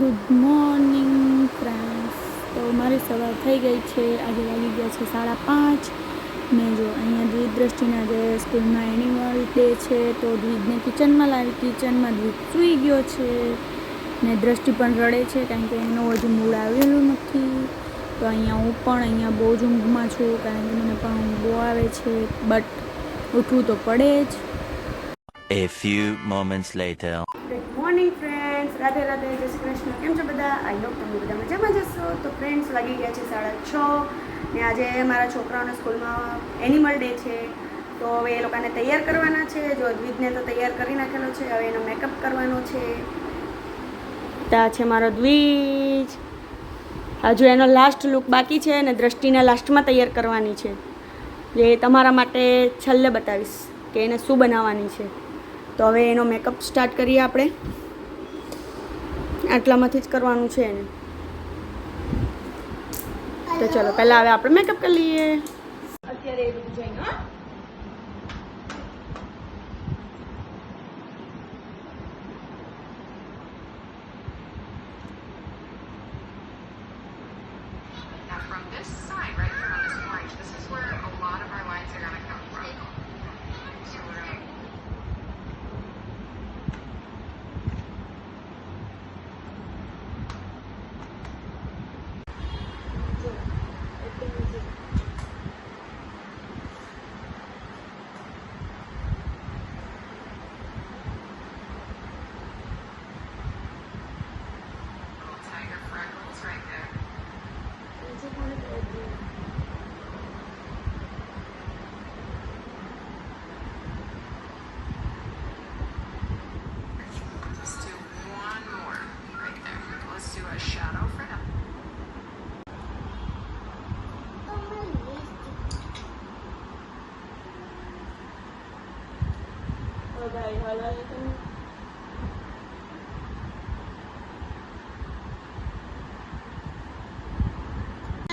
Good morning friends. તો મારી સવાર થઈ ગઈ છે. આજે વાગી ગયા છે 5:30 ને જો અહીંયા દ્વિજ દ્રષ્ટિના જે સ્કૂલમાં એનિમલ ડે છે તો દ્વિજને કિચનમાં લાવી. કિચનમાં દ્વિજ સૂઈ ગયો છે ને દ્રષ્ટિ પણ રડે છે કારણ કે એનો હજુ મૂડ આવેલું નથી. તો અહીંયા હું પણ અહીંયા બહુ જ ઊંઘમાં છું કારણ કે મને પણ ઊંઘ બહુ આવે છે, બટ ઉઠવું તો પડે જ. A few moments later. Good morning friends, Radhe Radhe, જય શ્રી કૃષ્ણ. કેમ છો બધા? આઈ હોપ તમે બધા મજામાં જશો. તો ફ્રેન્ડ્સ વાગી ગયા છે 6:30 ને આજે મારા છોકરાઓના સ્કૂલમાં એનિમલ ડે છે. તો હવે એ લોકોને તૈયાર કરવાના છે. જો દ્વિજને તો તૈયાર કરી નાખેલો છે, હવે એનો મેકઅપ કરવાનો છે. ત્યાં છે મારો દ્વિજ. હજુ એનો લાસ્ટ લુક બાકી છે અને દ્રષ્ટિને લાસ્ટમાં તૈયાર કરવાની છે, જે તમારા માટે છેલ્લે બતાવીશ કે એને શું બનાવવાની છે. તો હવે એનો મેકઅપ સ્ટાર્ટ કરીએ આપણે. આટલામાંથી જ કરવાનું છે એને. તો ચલો પહેલાં હવે આપણે મેકઅપ કરી લઈએ. અત્યારે એ બધું જઈને From this side, right here on this orange, this is where a lot of our lines are going to come from. So we're going tiger freckles right there. Let's do one more right there. Let's do a shadow for him.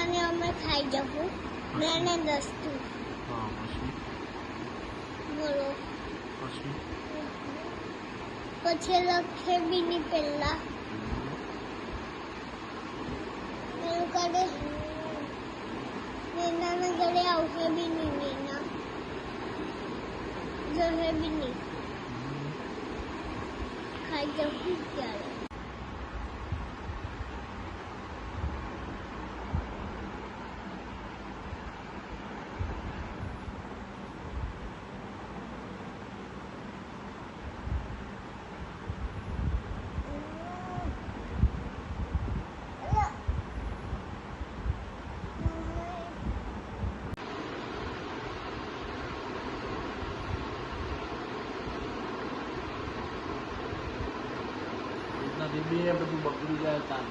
અને અમે ખાઈ જવું મેં ને દસ્તુ બોલો પછી લખે બી ની પહેલા એનું કરે નેનાના ઘરે આવશે બી નહીં, નેના જશે બી નહીં. ખાઈ જવું ત્યારે દીદી એ બધું બગડી જાય તાન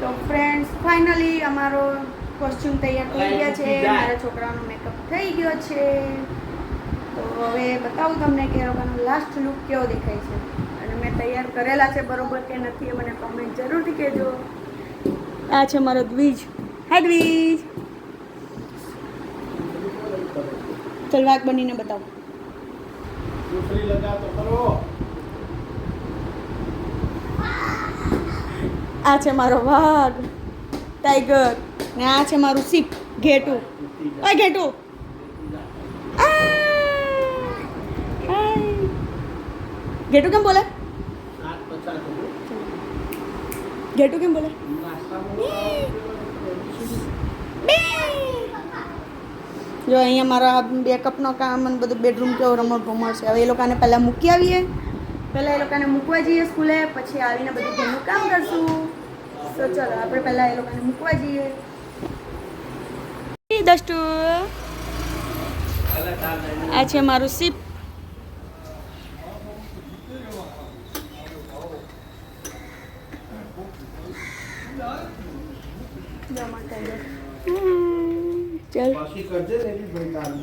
તો ફ્રેન્ડ્સ ફાઇનલી અમારો કોસ્ચ્યુમ તૈયાર થઈ ગયા છે. મારા છોકરાનો મેકઅપ થઈ ગયો છે. તો હવે બતાવું તમને કે એ લોકોનો લાસ્ટ લુક કેવો દેખાય છે અને મેં તૈયાર કરેલા છે બરોબર કે નથી એ મને કમેન્ટ જરૂરથી કહેજો. આ છે મારો દ્વિજ. હાય દ્વિજ, ચલ વાઘ બનીને બતાવો. દૂસરી લગા તો કરો. આ છે મારો વાઘ ટાઈગર ને આ છે મારું સીપ ઘેટું. ઓય ઘેટું, ઘેટું કેમ બોલે? ઘેટું કેમ બોલે? જો અહીંયા મારા બેકઅપનો કામ અને બધું બેડરૂમ કેવો રમણ ભમણ છે. હવે એ લોકોને પહેલાં મૂકી આવીએ, પહેલાં એ લોકોને મૂકવા જઈએ સ્કૂલે, પછી આવીને બધું ઘરનું કામ કરશું. તો ચલો આપણે પહેલાં એ લોકોને મૂકવા જઈએ. દસ્તુ, આ છે મારું સીપ. ચલ પાછી કરજે ને એવી ભાઈ તારું